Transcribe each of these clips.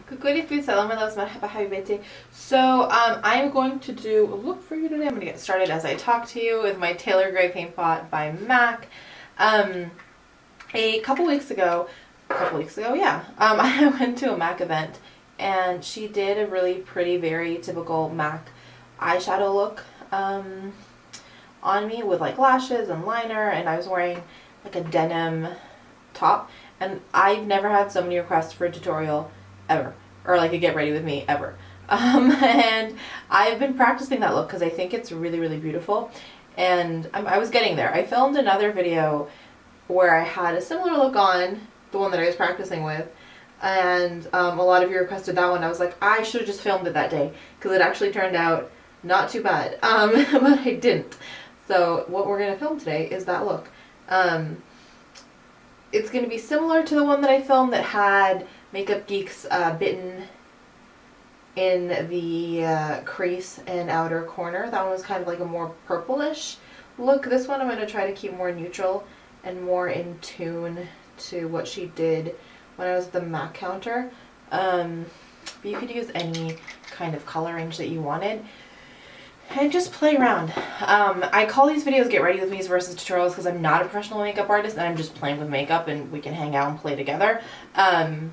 Coucou puces, Marhaba, habibetey. So I'm going to do a look for you today. I'm going to get started as I talk to you with my Taylor Gray Paint Pot by MAC. A couple weeks ago, yeah, I went to a MAC event and she did a really pretty, very typical MAC eyeshadow look on me with like lashes and liner, and I was wearing like a denim top, and I've never had so many requests for a tutorial ever, or like a get ready with me ever. And I've been practicing that look because I think it's really, really beautiful, and I was getting there. I filmed another video where I had a similar look on, the one that I was practicing with, and a lot of you requested that one. I was like, I should have just filmed it that day because it actually turned out not too bad, but I didn't. So what we're going to film today is that look. It's going to be similar to the one that I filmed that had Makeup Geek's bitten in the crease and outer corner. That one was kind of like a more purplish look. This one I'm going to try to keep more neutral and more in tune to what she did when I was at the MAC counter. But you could use any kind of color range that you wanted and just play around. I call these videos get ready with me versus tutorials because I'm not a professional makeup artist and I'm just playing with makeup and we can hang out and play together. And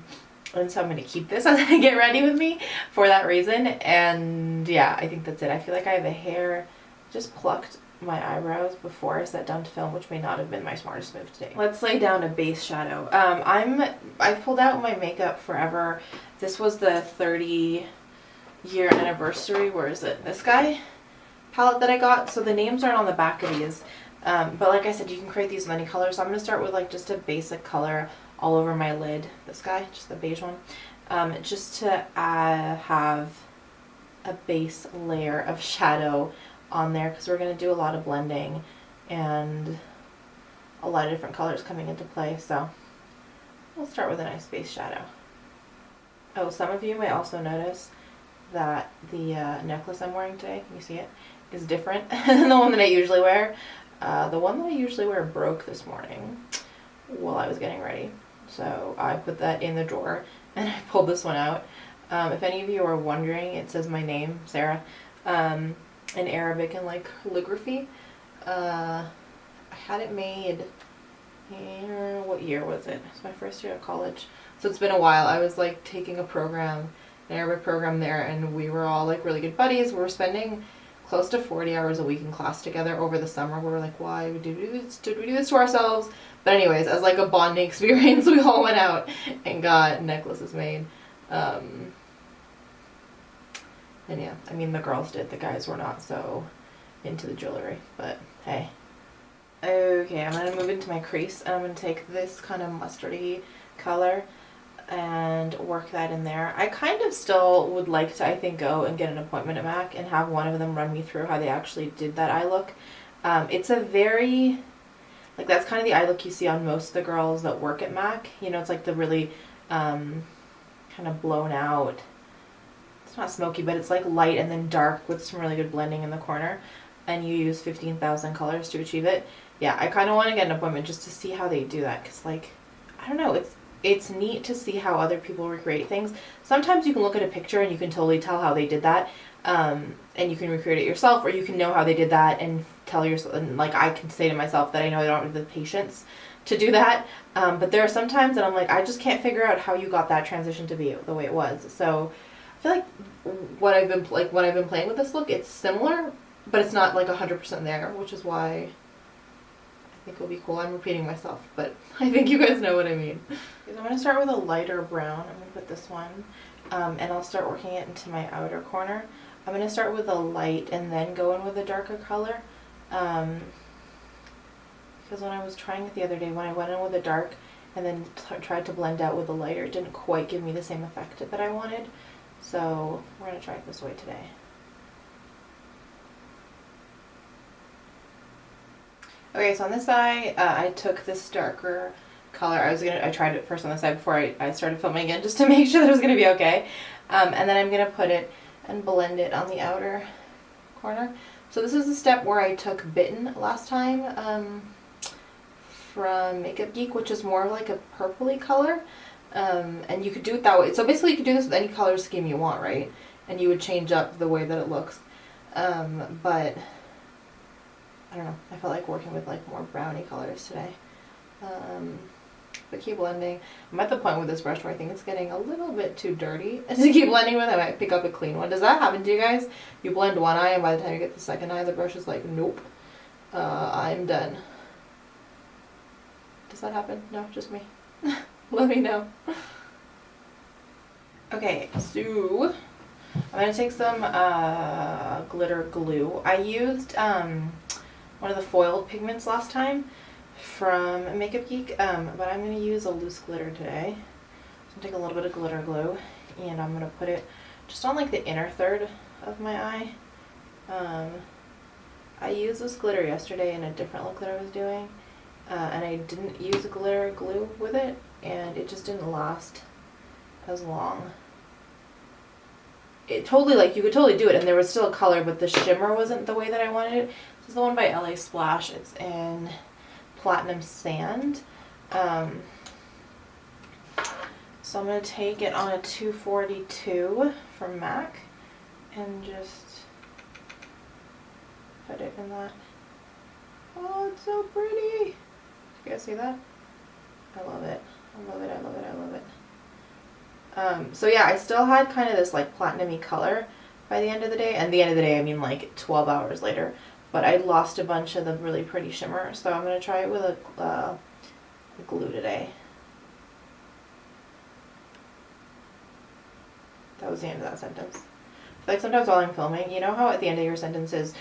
so I'm going to keep this as I get ready with me for that reason. And yeah, I think that's it. I feel like I have a hair, just plucked my eyebrows before I sat down to film, which may not have been my smartest move today. Let's lay down a base shadow. I've pulled out my makeup forever. This was the 30-year anniversary. Where is it? This guy? Palette that I got. So the names aren't on the back of these. But like I said, you can create these in any color. So I'm going to start with like just a basic color all over my lid. This guy, just the beige one. Just to have a base layer of shadow on there because we're going to do a lot of blending and a lot of different colors coming into play. So we'll start with a nice base shadow. Oh, some of you may also notice that the necklace I'm wearing today, can you see it, is different than the one that I usually wear. The one that I usually wear broke this morning while I was getting ready. So I put that in the drawer and I pulled this one out. If any of you are wondering, it says my name, Sarah, in Arabic and like calligraphy. I had it made, what year was it? It's my first year of college. So it's been a while. I was like taking a program, an Arabic program there, and we were all like really good buddies. We were spending close to 40 hours a week in class together over the summer. We were like, why did we do this to ourselves? But anyways, as like a bonding experience, we all went out and got necklaces made. And yeah, I mean the girls did, the guys were not so into the jewelry, but hey. Okay, I'm going to move into my crease and I'm going to take this kind of mustardy color and work that in there. I kind of still would like to, I think, go and get an appointment at MAC and have one of them run me through how they actually did that eye look. It's a very, like that's kind of the eye look you see on most of the girls that work at MAC. You know, it's like the really kind of blown out, it's not smoky, but it's like light and then dark with some really good blending in the corner. And you use 15,000 colors to achieve it. Yeah, I kind of want to get an appointment just to see how they do that. Because like, I don't know, it's neat to see how other people recreate things. Sometimes you can look at a picture and you can totally tell how they did that. And you can recreate it yourself, or you can know how they did that and tell yourself, and like I can say to myself that I know I don't have the patience to do that. But there are some times that I'm like, I just can't figure out how you got that transition to be the way it was. So I feel like when I've been playing with this look, it's similar, but it's not like 100% there, which is why I think it'll be cool. I'm repeating myself, but I think you guys know what I mean. I'm going to start with a lighter brown. I'm going to put this one, and I'll start working it into my outer corner. I'm going to start with a light and then go in with a darker color, because when I was trying it the other day, when I went in with a dark and then tried to blend out with a lighter, it didn't quite give me the same effect that I wanted. So we're going to try it this way today. Okay, so on this eye, I took this darker color. I tried it first on this side before I started filming again, just to make sure that it was going to be okay. And then I'm going to put it and blend it on the outer corner. So this is the step where I took Bitten last time from Makeup Geek, which is more like a purpley color. And you could do it that way. So basically you could do this with any color scheme you want, right? And you would change up the way that it looks. But I don't know, I felt like working with like more browny colors today. But keep blending. I'm at the point with this brush where I think it's getting a little bit too dirty to keep blending with. I might pick up a clean one. Does that happen to you guys? You blend one eye and by the time you get the second eye, the brush is like, nope, I'm done. Does that happen? No, just me. Let me know. Okay, so I'm going to take some glitter glue. I used one of the foiled pigments last time from Makeup Geek, but I'm going to use a loose glitter today. So I'm going to take a little bit of glitter glue and I'm going to put it just on like the inner third of my eye. I used this glitter yesterday in a different look that I was doing, and I didn't use glitter glue with it, and it just didn't last as long. It totally, like, you could totally do it and there was still a color, but the shimmer wasn't the way that I wanted it. This is the one by LA Splash. It's in Platinum Sand. So I'm going to take it on a 242 from MAC and just put it in that. Oh, it's so pretty. You guys see that? I love it. I love it, I love it, I love it. So yeah, I still had kind of this like platinum-y color by the end of the day. And the end of the day, I mean like 12 hours later. But I lost a bunch of the really pretty shimmer. So I'm going to try it with a glue today. That was the end of that sentence. I feel like sometimes while I'm filming, you know how at the end of your sentences,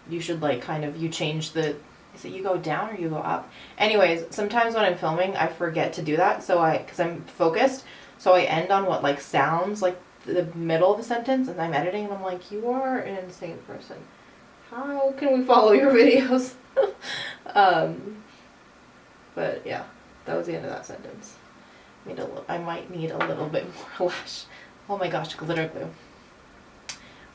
you should like kind of, you change the, is it you go down or you go up? Anyways, sometimes when I'm filming, I forget to do that. So because I'm focused. So I end on what like sounds like the middle of a sentence and I'm editing and I'm like, you are an insane person. How can we follow your videos? But yeah, that was the end of that sentence. I might need a little bit more lash. Oh my gosh, glitter glue.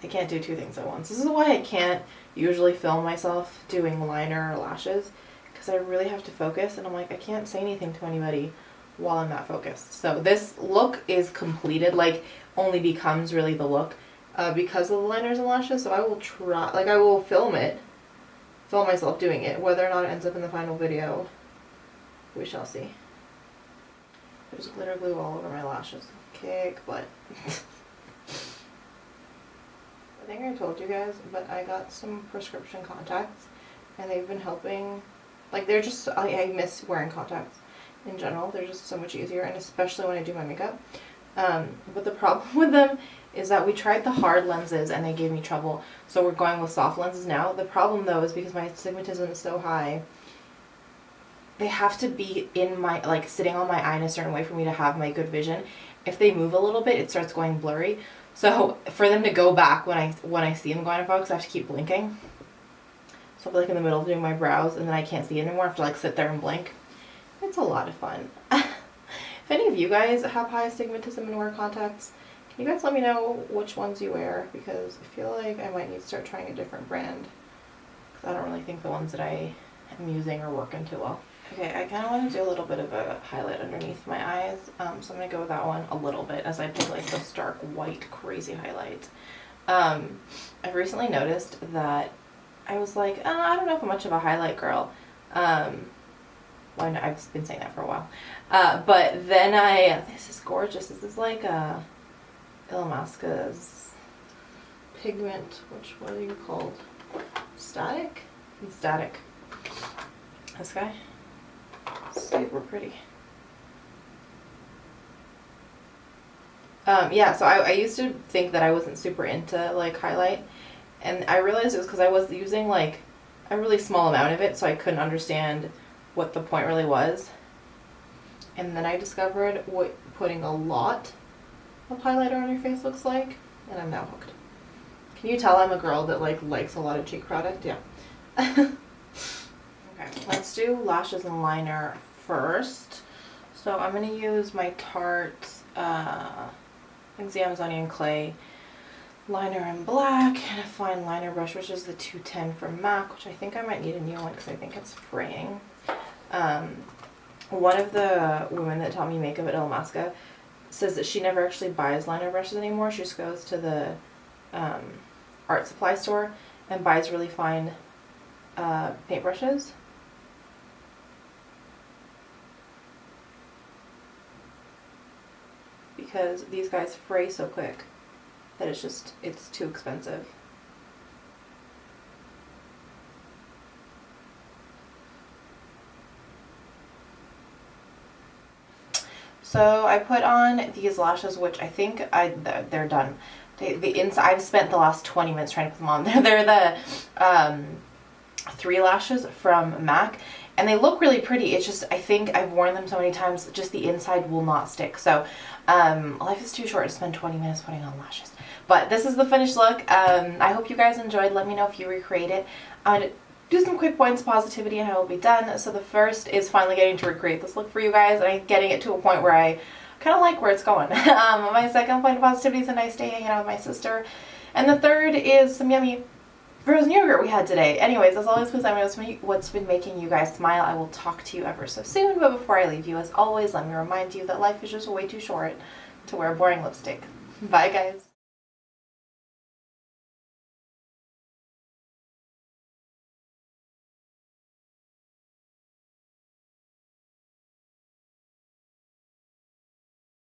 I can't do two things at once. This is why I can't usually film myself doing liner or lashes, because I really have to focus and I'm like, I can't say anything to anybody while I'm not focused. So this look is completed, like only becomes really the look because of the liners and lashes. So I will try, like I will film myself doing it. Whether or not it ends up in the final video, we shall see. There's glitter glue all over my lashes. Kick butt. I think I told you guys, but I got some prescription contacts and they've been helping. Like they're just, I miss wearing contacts. In general, they're just so much easier, and especially when I do my makeup. But the problem with them is that we tried the hard lenses and they gave me trouble, so we're going with soft lenses now. The problem though is because my astigmatism is so high, they have to be in my, like sitting on my eye in a certain way for me to have my good vision. If they move a little bit, it starts going blurry. So for them to go back when I see them going to focus, I have to keep blinking. So I'll be like in the middle of doing my brows and then I can't see it anymore. I have to like sit there and blink. It's a lot of fun. If any of you guys have high astigmatism and wear contacts, can you guys let me know which ones you wear? Because I feel like I might need to start trying a different brand. Because I don't really think the ones that I am using are working too well. Okay, I kind of want to do a little bit of a highlight underneath my eyes. So I'm going to go with that one a little bit as I do like the stark white crazy highlight. I've recently noticed that I was like, oh, I don't know if I'm much of a highlight girl. Well, I've been saying that for a while. But then this is gorgeous. This is like Illamasqua's pigment, what are you called? Static? Static. This guy. Super pretty. Yeah, so I used to think that I wasn't super into like highlight, and I realized it was because I was using like a really small amount of it, so I couldn't understand what the point really was. And then I discovered what putting a lot of highlighter on your face looks like, and I'm now hooked. Can you tell I'm a girl that like likes a lot of cheek product? Yeah. Okay, let's do lashes and liner first. So I'm going to use my Tarte, I think it's the Amazonian Clay liner in black, and a fine liner brush, which is the 210 from MAC, which I think I might need a new one because I think it's fraying. one of the women that taught me makeup at Illamasqua says that she never actually buys liner brushes anymore. She just goes to the art supply store and buys really fine paintbrushes. Because these guys fray so quick that it's too expensive. So I put on these lashes, which I think they're done. I've spent the last 20 minutes trying to put them on. They're the 3 lashes from MAC, and they look really pretty. It's just, I think I've worn them so many times, just the inside will not stick. So life is too short to spend 20 minutes putting on lashes. But this is the finished look. I hope you guys enjoyed. Let me know if you recreate it. I'm going to do some quick points of positivity and I will be done. So the first is finally getting to recreate this look for you guys, and I'm getting it to a point where I kind of like where it's going. My second point of positivity is a nice day hanging out with my sister. And the third is some yummy frozen yogurt we had today. Anyways, as always, please let me know what's been making you guys smile. I will talk to you ever so soon, but before I leave you, as always, let me remind you that life is just way too short to wear boring lipstick. Bye, guys.